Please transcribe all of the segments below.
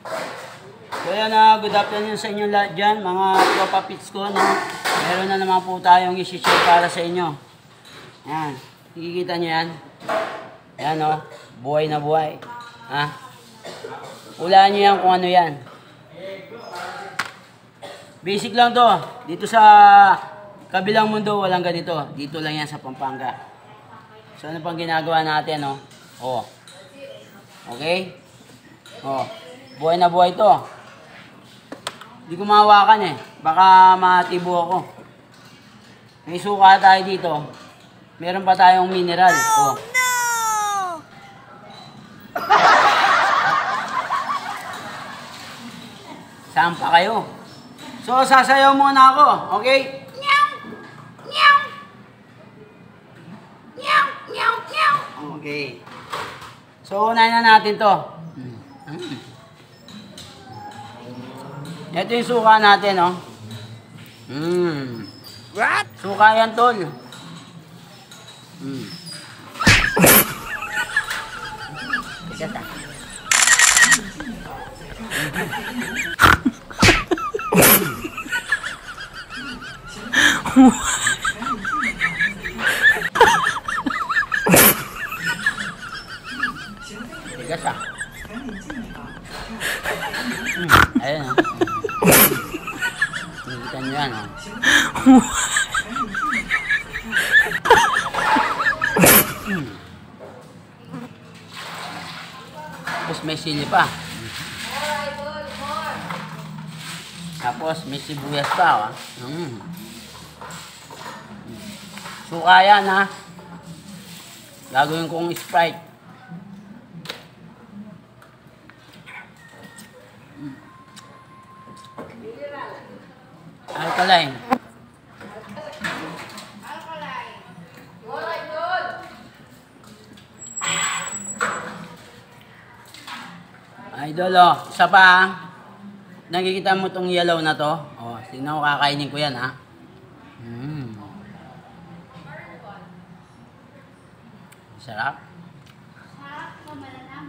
So yan na, good afternoon sa inyo lahat dyan, mga tropa pits ko, no? Meron na naman po tayong isi-share para sa inyo. Yan, nakikita nyo yan? Yan o, buhay na buhay. Ha? Hulaan nyo yan kung ano yan. Basic lang to. Dito sa kabilang mundo, walang ganito. Dito lang yan sa Pampanga. So ano pang ginagawa natin, no? Oh. Okay? Oh. Buhay na buhay to. Hindi ko mahawakan eh. Baka matibo ako. May suka tayo dito. Meron pa tayong mineral. Oh. No! Saan pa kayo? So, sasayaw muna ako. Okay? Meow! Meow! Meow! Meow! Meow! Okay. So, unahin na natin to. Ito yung suka natin, oh. What? Suka yan, tol. Isa ta. Tigas ah. Ayan ah. Nakikita nyo yan ah. Tapos may sili pa. Tapos may sibuyas pa ah. Suka yan ha. Gagawin kong Sprite. Alkaline. Idol oh, isa pa ha. Nakikita mo tong yellow na to? Oh, tingnan ko, kakainin ko yan ha. Sarap. Sarap ko malanam.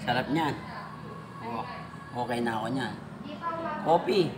Sarap niyan. Oh, okay na ako niyan. Coffee.